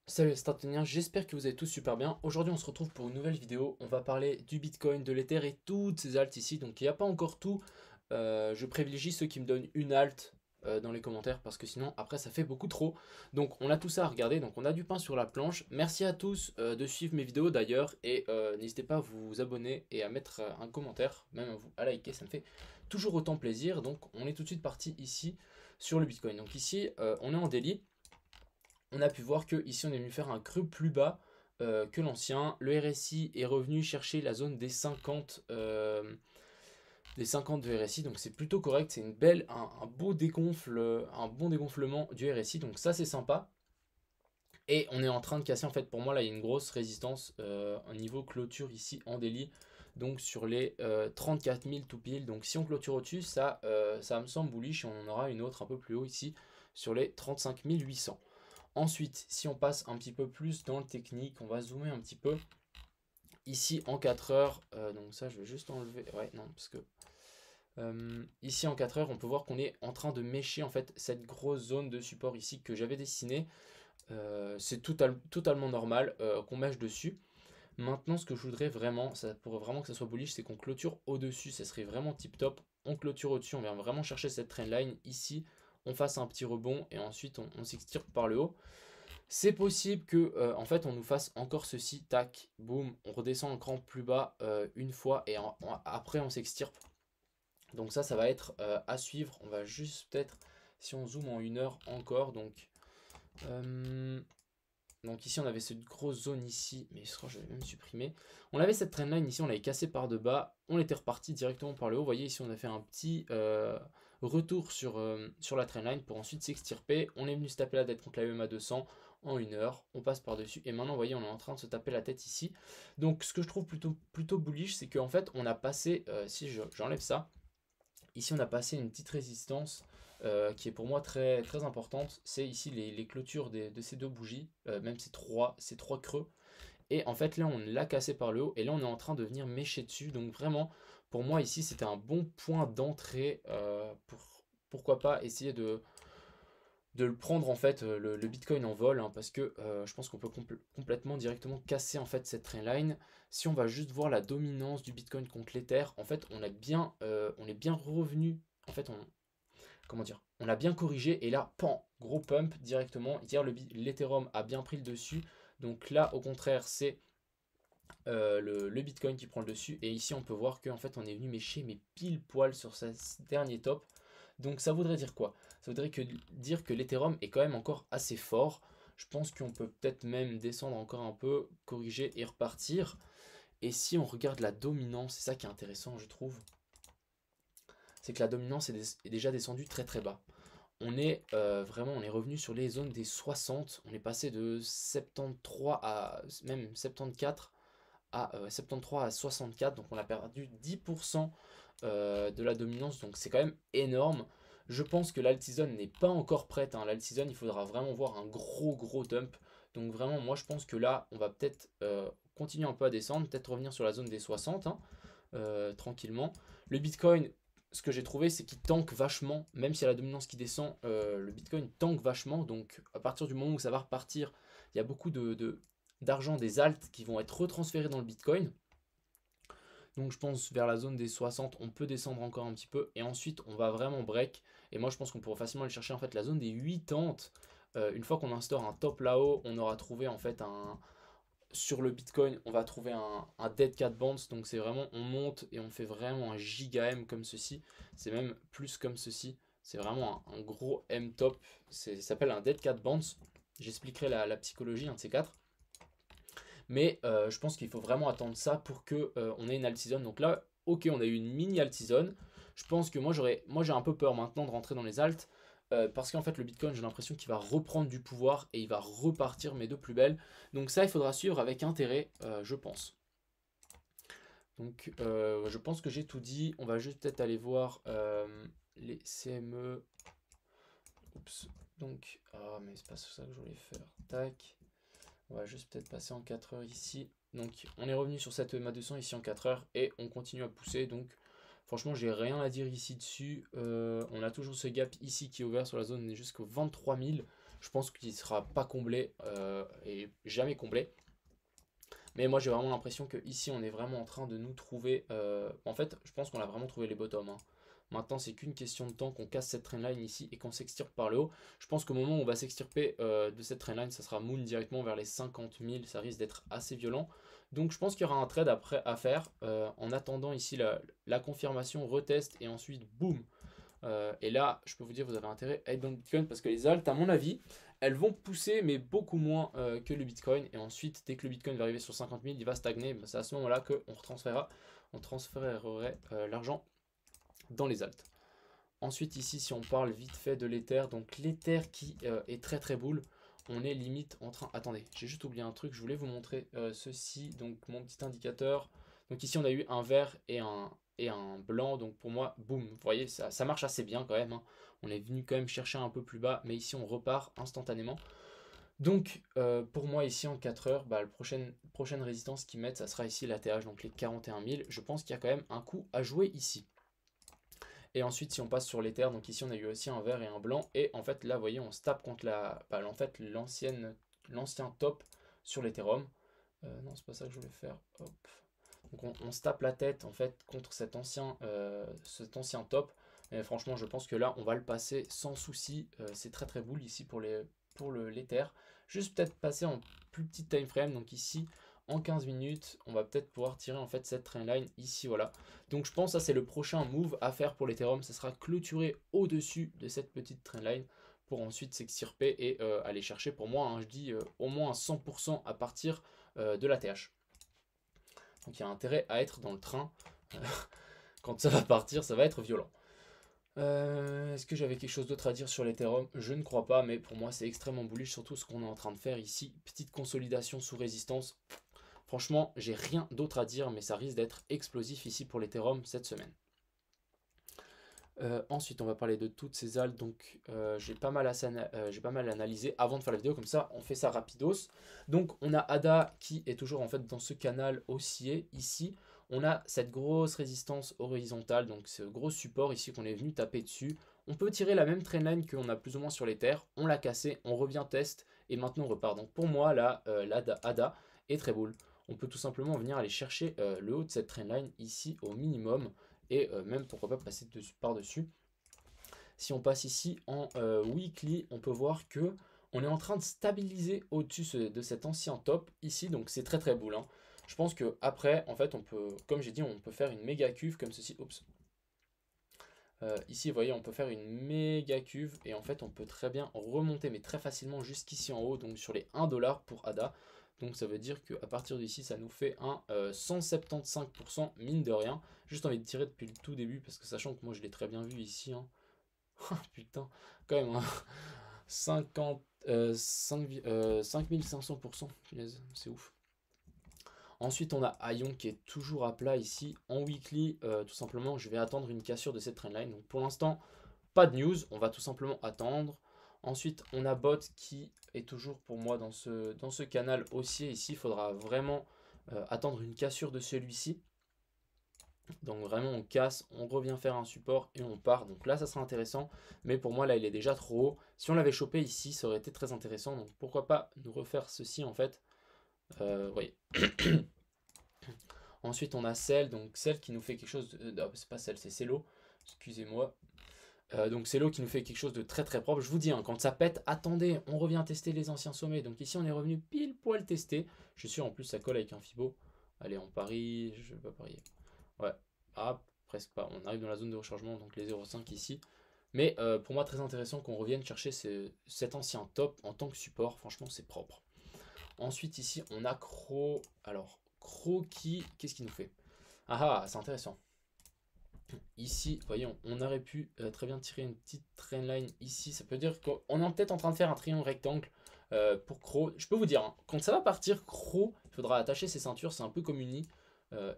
Salut les Startuniens, j'espère que vous allez tous super bien. Aujourd'hui on se retrouve pour une nouvelle vidéo. On va parler du Bitcoin, de l'Ether et toutes ces altes ici. Donc il n'y a pas encore tout. Je privilégie ceux qui me donnent une alt dans les commentaires parce que sinon après ça fait beaucoup trop. Donc on a tout ça à regarder, donc on a du pain sur la planche. Merci à tous de suivre mes vidéos d'ailleurs. Et n'hésitez pas à vous abonner et à mettre un commentaire, même à vous à liker, ça me fait toujours autant plaisir. Donc on est tout de suite parti ici sur le Bitcoin. Donc ici on est en daily. On a pu voir que ici on est venu faire un creux plus bas que l'ancien. Le RSI est revenu chercher la zone des 50 de RSI, donc c'est plutôt correct. C'est une belle, un beau dégonfle, un bon dégonflement du RSI, donc ça c'est sympa. Et on est en train de casser, en fait, pour moi là il y a une grosse résistance au niveau clôture ici en daily. Donc sur les 34 000 tout pile. Donc si on clôture au-dessus, ça me semble bullish. Et on en aura une autre un peu plus haut ici sur les 35 800. Ensuite, si on passe un petit peu plus dans le technique, on va zoomer un petit peu. Ici en 4 heures, donc ça je vais juste enlever, ouais non, parce que ici en 4 heures, on peut voir qu'on est en train de mécher en fait cette grosse zone de support ici que j'avais dessinée. C'est totalement normal qu'on mèche dessus. Maintenant, ce que je voudrais vraiment, ça pourrait vraiment que ça soit bullish, c'est qu'on clôture au-dessus, ça serait vraiment tip top. On clôture au-dessus, on vient vraiment chercher cette trendline ici, on fasse un petit rebond et ensuite on s'extirpe par le haut. C'est possible que en fait on nous fasse encore ceci, tac, boum, on redescend un cran plus bas une fois et après on s'extirpe. Donc ça va être à suivre. On va juste peut-être, si on zoome en une heure encore, euh, donc ici on avait cette grosse zone ici, mais je crois que je vais même supprimer. On avait cette trendline ici, on l'avait cassé par de bas, on était reparti directement par le haut. Vous voyez ici on a fait un petit retour sur la trendline pour ensuite s'extirper. On est venu se taper la tête contre la EMA 200 en une heure, on passe par dessus et maintenant vous voyez on est en train de se taper la tête ici. Donc ce que je trouve plutôt bullish, c'est qu'en fait on a passé, si j'enlève ça, ici on a passé une petite résistance qui est pour moi très importante. C'est ici les clôtures de ces deux bougies, même ces trois creux. Et en fait là on l'a cassé par le haut et là on est en train de venir mécher dessus. Donc vraiment pour moi ici c'était un bon point d'entrée pour pourquoi pas essayer de le prendre en fait le Bitcoin en vol, hein, parce que je pense qu'on peut complètement directement casser en fait cette trendline. Si on va juste voir la dominance du Bitcoin contre l'Ether, en fait on est bien revenu, en fait comment dire, on a bien corrigé et là pan, gros pump directement. Hier l'Ethereum a bien pris le dessus, donc là au contraire c'est le Bitcoin qui prend le dessus. Et ici, on peut voir qu'en fait, on est venu mécher mais pile poil sur ce dernier top. Donc ça voudrait dire quoi? Ça voudrait dire que l'Ethereum est quand même encore assez fort. Je pense qu'on peut peut-être même descendre encore un peu, corriger et repartir. Et si on regarde la dominance, c'est ça qui est intéressant, je trouve, c'est que la dominance est déjà descendue très bas. On est vraiment, on est revenu sur les zones des 60. On est passé de 73 à même 74 à 73 à 64, donc on a perdu 10% de la dominance, donc c'est quand même énorme. Je pense que l'altizone n'est pas encore prête, hein. L'altizone, il faudra vraiment voir un gros dump. Donc vraiment, moi je pense que là, on va peut-être continuer un peu à descendre, peut-être revenir sur la zone des 60, hein, tranquillement. Le Bitcoin, ce que j'ai trouvé, c'est qu'il tank vachement, même s'il y a la dominance qui descend, le Bitcoin tank vachement. Donc à partir du moment où ça va repartir, il y a beaucoup d'argent des alts qui vont être retransférés dans le Bitcoin. Donc je pense vers la zone des 60, on peut descendre encore un petit peu et ensuite on va vraiment break. Et moi je pense qu'on pourra facilement aller chercher en fait la zone des 80. Une fois qu'on instaure un top là-haut, on aura trouvé en fait sur le Bitcoin, on va trouver un dead cat bounce. Donc c'est vraiment, on monte et on fait vraiment un giga M comme ceci. C'est même plus comme ceci. C'est vraiment un gros M top. Ça s'appelle un dead cat bounce. J'expliquerai la psychologie, un de ces quatre. Mais je pense qu'il faut vraiment attendre ça pour que on ait une altizone. Donc là, ok, on a eu une mini altizone. Je pense que moi j'ai un peu peur maintenant de rentrer dans les alts. Parce qu'en fait le Bitcoin j'ai l'impression qu'il va reprendre du pouvoir et il va repartir mais de plus belle. Donc ça il faudra suivre avec intérêt, je pense. Donc je pense que j'ai tout dit. On va juste peut-être aller voir les CME. Oups. Donc, ah mais c'est pas ça que je voulais faire. Tac. On va juste peut-être passer en 4 heures ici. Donc on est revenu sur cette EMA 200 ici en 4 heures et on continue à pousser. Donc franchement j'ai rien à dire ici dessus. On a toujours ce gap ici qui est ouvert sur la zone jusqu'au 23 000. Je pense qu'il ne sera pas comblé et jamais comblé. Mais moi j'ai vraiment l'impression que ici on est vraiment en train de nous trouver. En fait, je pense qu'on a vraiment trouvé les bottoms, hein. Maintenant, c'est qu'une question de temps qu'on casse cette trendline ici et qu'on s'extirpe par le haut. Je pense qu'au moment où on va s'extirper de cette trendline, ça sera moon directement vers les 50 000. Ça risque d'être assez violent. Donc je pense qu'il y aura un trade après à faire. En attendant ici la confirmation, retest et ensuite boum. Et là, je peux vous dire, vous avez intérêt à être dans le Bitcoin parce que les alts, à mon avis, elles vont pousser, mais beaucoup moins que le Bitcoin. Et ensuite, dès que le Bitcoin va arriver sur 50 000, il va stagner. C'est à ce moment-là qu'on transférerait l'argent dans les alts. Ensuite, ici, si on parle vite fait de l'Ether, donc l'Ether qui est très très bull, on est limite en train... Attendez, j'ai juste oublié un truc, je voulais vous montrer ceci, donc mon petit indicateur. Donc ici, on a eu un vert et un blanc, donc pour moi, boum, vous voyez, ça marche assez bien quand même, hein. On est venu quand même chercher un peu plus bas, mais ici, on repart instantanément. Donc, pour moi, ici, en 4 heures, bah, la prochaine résistance qu'ils mettent, ça sera ici l'ATH, donc les 41 000. Je pense qu'il y a quand même un coup à jouer ici. Et ensuite, si on passe sur l'Ether, donc ici on a eu aussi un vert et un blanc. Et en fait, là, vous voyez, on se tape contre l'ancien top sur l'Ethereum. Non, c'est pas ça que je voulais faire. Hop. Donc on se tape la tête en fait contre cet ancien top. Et franchement, je pense que là, on va le passer sans souci. C'est très très bull ici pour l'Ether. Juste peut-être passer en plus petit time frame. Donc ici, en 15 minutes, on va peut-être pouvoir tirer en fait cette trendline ici, voilà. Donc je pense que ça c'est le prochain move à faire pour l'Ethereum, ce sera clôturer au-dessus de cette petite trendline pour ensuite s'extirper et aller chercher pour moi, hein, je dis au moins 100% à partir de la TH. Donc il y a intérêt à être dans le train, quand ça va partir ça va être violent. Est-ce que j'avais quelque chose d'autre à dire sur l'Ethereum? Je ne crois pas, mais pour moi c'est extrêmement bullish, surtout ce qu'on est en train de faire ici. Petite consolidation sous résistance. Franchement, j'ai rien d'autre à dire, mais ça risque d'être explosif ici pour l'Ethereum cette semaine. Ensuite, on va parler de toutes ces alts. Donc, j'ai pas mal analysé avant de faire la vidéo. Comme ça, on fait ça rapidos. Donc, on a ADA qui est toujours en fait dans ce canal haussier ici. On a cette grosse résistance horizontale, donc ce gros support ici qu'on est venu taper dessus. On peut tirer la même trendline qu'on a plus ou moins sur les terres. On l'a cassé, on revient test et maintenant on repart. Donc, pour moi, là, l'ADA est très bull. On peut tout simplement venir aller chercher le haut de cette trendline ici au minimum et même pourquoi pas passer par-dessus. Si on passe ici en weekly, on peut voir que on est en train de stabiliser au-dessus de cet ancien top ici, donc c'est très très bull, hein. Je pense que après, en fait, on peut, comme j'ai dit, on peut faire une méga cuve comme ceci. Oups. Ici, vous voyez, on peut faire une méga cuve et en fait, on peut très bien remonter, mais très facilement jusqu'ici en haut, donc sur les 1$ pour ADA. Donc ça veut dire qu'à partir d'ici, ça nous fait un 175% mine de rien. Juste envie de tirer depuis le tout début, parce que sachant que moi je l'ai très bien vu ici, hein. Putain, quand même, hein. 5500%, c'est ouf. Ensuite, on a Aion qui est toujours à plat ici. En weekly, tout simplement, je vais attendre une cassure de cette trendline. Donc pour l'instant, pas de news, on va tout simplement attendre. Ensuite, on a Bot qui est toujours pour moi dans ce canal haussier. Ici, il faudra vraiment attendre une cassure de celui-ci. Donc vraiment, on casse, on revient faire un support et on part. Donc là, ça sera intéressant. Mais pour moi, là, il est déjà trop haut. Si on l'avait chopé ici, ça aurait été très intéressant. Donc pourquoi pas nous refaire ceci en fait. Oui. Ensuite, on a Cell, donc Cell qui nous fait quelque chose de... Non, c'est pas Cell, c'est Cello, excusez-moi. Donc Cello qui nous fait quelque chose de très très propre. Je vous dis, hein, quand ça pète, attendez, on revient tester les anciens sommets. Donc ici, on est revenu pile poil tester. Je suis sûr, en plus, ça colle avec un Fibo. Allez, on parie, je vais pas parier. Ouais, ah, presque pas. On arrive dans la zone de rechargement, donc les 0,5 ici. Mais pour moi, très intéressant qu'on revienne chercher cet ancien top en tant que support. Franchement, c'est propre. Ensuite, ici, on a Crow. Alors, Crow qui... Qu'est-ce qu'il nous fait? Ah ah, c'est intéressant. Ici, vous voyez, on aurait pu très bien tirer une petite trendline ici. Ça peut dire qu'on est peut-être en train de faire un triangle rectangle pour Crow. Je peux vous dire, hein, quand ça va partir, Crow, il faudra attacher ses ceintures. C'est un peu comme Uni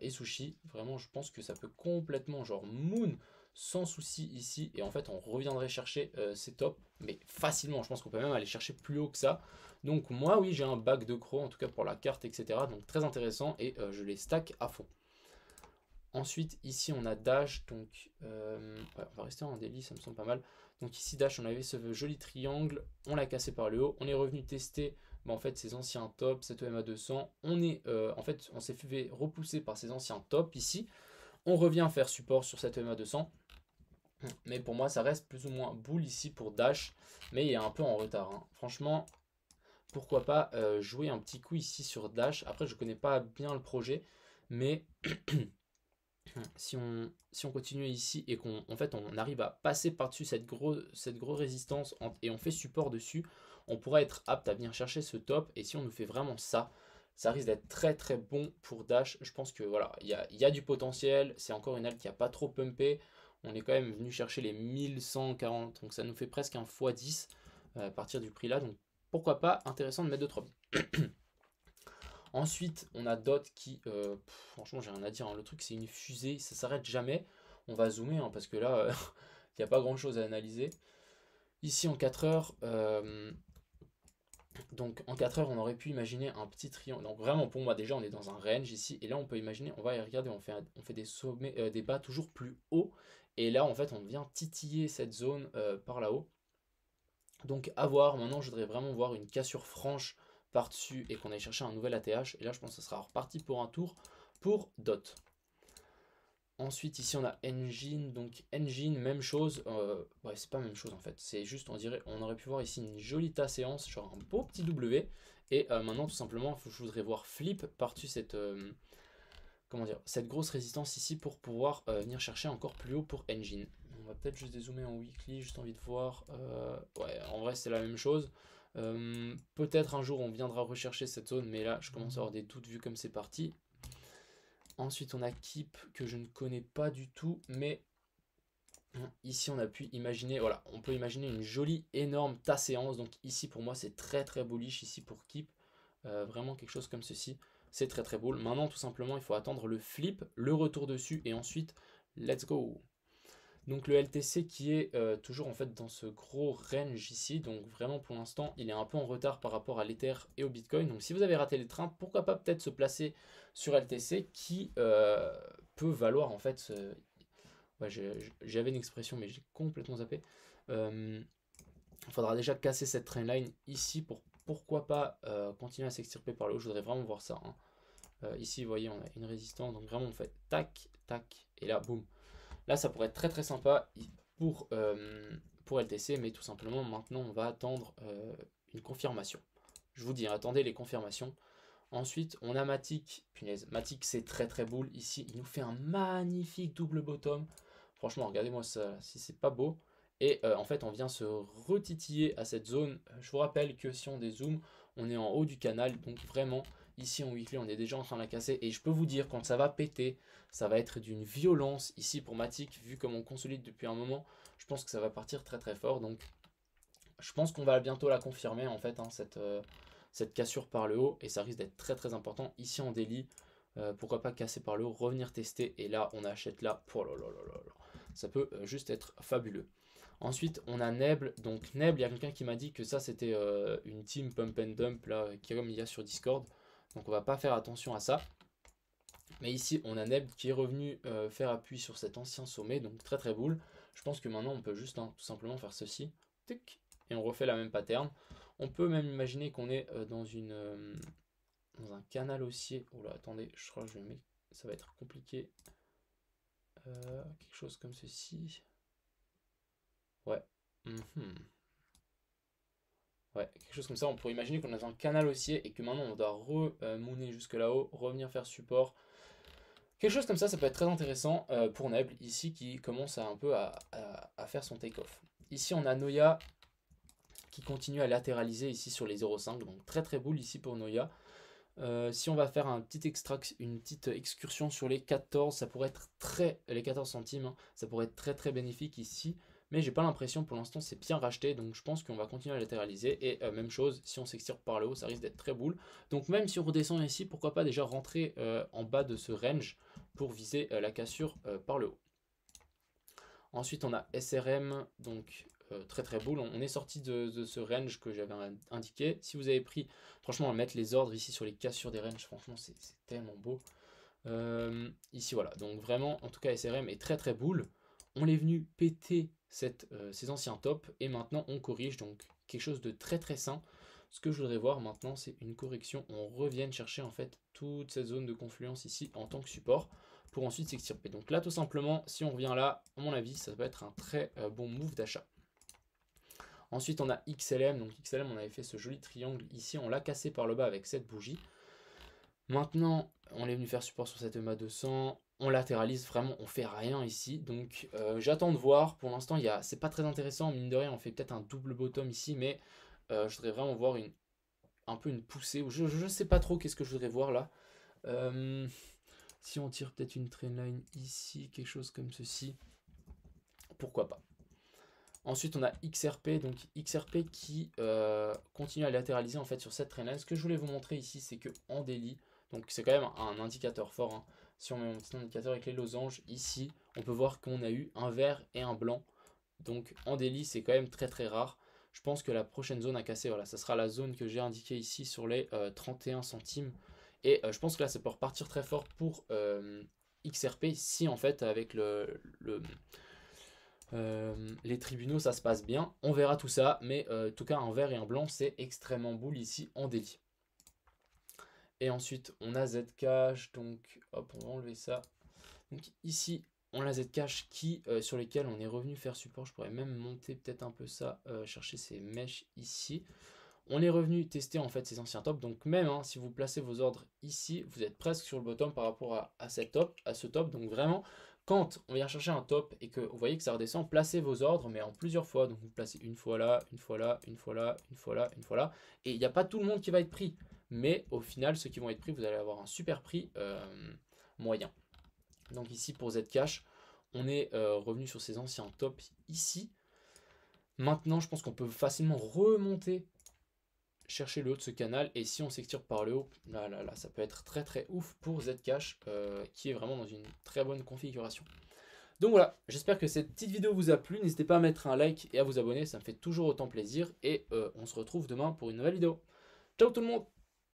et Sushi. Vraiment, je pense que ça peut complètement, genre Moon, sans souci ici. Et en fait, on reviendrait chercher ces tops, mais facilement. Je pense qu'on peut même aller chercher plus haut que ça. Donc moi, oui, j'ai un bac de Crow, en tout cas pour la carte, etc. Donc très intéressant et je les stack à fond. Ensuite, ici, on a Dash, donc ouais, on va rester en daily, ça me semble pas mal. Donc ici dash, on avait ce joli triangle, on l'a cassé par le haut, on est revenu tester en fait ces anciens tops, cette EMA 200, en fait on s'est fait repousser par ces anciens tops ici, on revient faire support sur cette EMA 200, mais pour moi ça reste plus ou moins boule ici pour dash, mais il est un peu en retard, hein. Franchement, pourquoi pas jouer un petit coup ici sur dash. Après je connais pas bien le projet, mais si on continue ici et qu'on en fait, on arrive à passer par-dessus cette grosse résistance et on fait support dessus, on pourra être apte à venir chercher ce top. Et si on nous fait vraiment ça, ça risque d'être très très bon pour dash. Je pense que voilà, il y a du potentiel. C'est encore une aile qui n'a pas trop pumpé. On est quand même venu chercher les 1140, donc ça nous fait presque un x10 à partir du prix là. Donc pourquoi pas, intéressant de mettre 2-3 billes. Ensuite, on a Dot qui, franchement, j'ai rien à dire, hein. Le truc, c'est une fusée, ça s'arrête jamais. On va zoomer hein, parce que là, il n'y a pas grand chose à analyser. Ici, en 4 heures, donc en 4 heures, on aurait pu imaginer un petit triangle. Donc vraiment, pour moi, déjà, on est dans un range ici. Et là, on peut imaginer, on va y regarder, on fait des sommets, des bas toujours plus hauts. Et là, en fait, on vient titiller cette zone par là-haut. Donc à voir, maintenant je voudrais vraiment voir une cassure franche par-dessus et qu'on aille chercher un nouvel ATH. Et là je pense que ça sera reparti pour un tour pour Dot. Ensuite ici on a Engine, donc Engine, même chose, ouais c'est pas même chose en fait, c'est juste on aurait pu voir ici une jolie tas séance, genre un beau petit W. Et maintenant tout simplement je voudrais voir Flip par-dessus cette, comment dire, cette grosse résistance ici pour pouvoir venir chercher encore plus haut pour Engine. On va peut-être juste dézoomer en weekly, juste envie de voir. Ouais, en vrai c'est la même chose. Peut-être un jour on viendra rechercher cette zone, mais là je commence à avoir des doutes vu comme c'est parti. Ensuite on a Keep que je ne connais pas du tout, mais ici on a pu imaginer, voilà, on peut imaginer une jolie énorme tas séance. Donc ici pour moi c'est très très bullish ici pour Keep. Vraiment quelque chose comme ceci. C'est très très beau. Maintenant tout simplement il faut attendre le flip, le retour dessus et ensuite let's go. Donc le LTC qui est toujours en fait dans ce gros range ici. Donc vraiment pour l'instant il est un peu en retard par rapport à l'Ether et au Bitcoin. Donc si vous avez raté les trains, pourquoi pas peut-être se placer sur LTC qui peut valoir en fait... Ouais, j'avais une expression mais j'ai complètement zappé. Il faudra déjà casser cette trendline ici pour pourquoi pas continuer à s'extirper par le haut. Je voudrais vraiment voir ça, hein. Ici, vous voyez, on a une résistance. Donc vraiment, on fait tac, tac. Et là, boum. Là, ça pourrait être très très sympa pour LTC. Mais tout simplement, maintenant, on va attendre une confirmation. Je vous dis, hein, attendez les confirmations. Ensuite, on a Matic. Punaise, Matic, c'est très très boule. Ici, il nous fait un magnifique double bottom. Franchement, regardez-moi ça, si c'est pas beau. Et en fait, on vient se retitiller à cette zone. Je vous rappelle que si on dézoome, on est en haut du canal. Donc vraiment, ici en weekly, on est déjà en train de la casser. Et je peux vous dire, quand ça va péter, ça va être d'une violence. Ici pour Matic, vu comme on consolide depuis un moment, je pense que ça va partir très très fort. Donc je pense qu'on va bientôt la confirmer en fait, hein, cette cassure par le haut. Et ça risque d'être très très important. Ici en daily, pourquoi pas casser par le haut, revenir tester. Et là, on achète là. Oh là là là là là. Ça peut juste être fabuleux. Ensuite, on a Neble. Donc Neble, il y a quelqu'un qui m'a dit que ça, c'était une team pump and dump, là, comme il y a sur Discord. Donc on va pas faire attention à ça. Mais ici, on a Neble qui est revenu faire appui sur cet ancien sommet. Donc très très boule. Je pense que maintenant, on peut juste tout simplement faire ceci. Tic, et on refait la même pattern. On peut même imaginer qu'on est dans un canal haussier. Oh là, attendez, je crois que ça va être compliqué. Quelque chose comme ceci. Ouais. Ouais, quelque chose comme ça. On pourrait imaginer qu'on est dans un canal haussier et que maintenant on doit remouner jusque là-haut, revenir faire support. Quelque chose comme ça peut être très intéressant pour Neble ici qui commence un peu à faire son take-off. Ici on a Noya qui continue à latéraliser ici sur les 0,5. Donc très très boule ici pour Noya. Si on va faire une petite excursion sur les 14, ça pourrait être les 14 centimes, hein, ça pourrait être très très bénéfique ici. Mais j'ai pas l'impression, pour l'instant c'est bien racheté, donc je pense qu'on va continuer à latéraliser. Et même chose, si on s'extirpe par le haut, ça risque d'être très boule. Donc même si on redescend ici, pourquoi pas déjà rentrer en bas de ce range pour viser la cassure par le haut. Ensuite on a SRM, donc très très boule. On est sorti de ce range que j'avais indiqué. Si vous avez pris, franchement, mettre les ordres ici sur les cassures des ranges, franchement c'est tellement beau. Ici voilà, donc vraiment, en tout cas SRM est très très boule. On est venu péter ces anciens tops, et maintenant on corrige, donc quelque chose de très très sain. Ce que je voudrais voir maintenant, c'est une correction, on revienne chercher en fait toute cette zone de confluence ici en tant que support, pour ensuite s'extirper. Donc là tout simplement, si on revient là, à mon avis, ça va être un très bon move d'achat. Ensuite on a XLM, donc XLM on avait fait ce joli triangle ici, on l'a cassé par le bas avec cette bougie. Maintenant on est venu faire support sur cette EMA 200, on latéralise, vraiment on fait rien ici, donc j'attends de voir. Pour l'instant c'est pas très intéressant, mine de rien on fait peut-être un double bottom ici, mais je voudrais vraiment voir un peu une poussée, ou je sais pas trop qu'est-ce que je voudrais voir là. Si on tire peut-être une trendline ici, quelque chose comme ceci, pourquoi pas. Ensuite on a XRP, donc XRP qui continue à latéraliser en fait sur cette trendline. Ce que je voulais vous montrer ici, c'est que en daily, donc c'est quand même un indicateur fort, hein. Si on met mon petit indicateur avec les losanges, ici on peut voir qu'on a eu un vert et un blanc. Donc en daily c'est quand même très très rare. Je pense que la prochaine zone à casser, voilà, ça sera la zone que j'ai indiquée ici sur les 31 centimes. Et je pense que là ça peut repartir très fort pour XRP si en fait avec les tribunaux ça se passe bien. On verra tout ça, mais en tout cas un vert et un blanc c'est extrêmement bull ici en daily. Et ensuite on a Zcash, donc hop on va enlever ça. Donc ici on a Zcash qui sur lesquels on est revenu faire support. Je pourrais même monter peut-être un peu ça, chercher ces mèches ici. On est revenu tester en fait ces anciens tops. Donc même hein, si vous placez vos ordres ici, vous êtes presque sur le bottom par rapport à ce top. Donc vraiment, quand on vient chercher un top et que vous voyez que ça redescend, placez vos ordres, mais en plusieurs fois. Donc vous placez une fois là, une fois là, une fois là, une fois là, une fois là. Et il n'y a pas tout le monde qui va être pris. Mais au final, ceux qui vont être pris, vous allez avoir un super prix moyen. Donc ici pour Zcash, on est revenu sur ces anciens tops ici. Maintenant, je pense qu'on peut facilement remonter, chercher le haut de ce canal, et si on s'extirpe par le haut, là, ça peut être très très ouf pour Zcash, qui est vraiment dans une très bonne configuration. Donc voilà, j'espère que cette petite vidéo vous a plu. N'hésitez pas à mettre un like et à vous abonner, ça me fait toujours autant plaisir, et on se retrouve demain pour une nouvelle vidéo. Ciao tout le monde!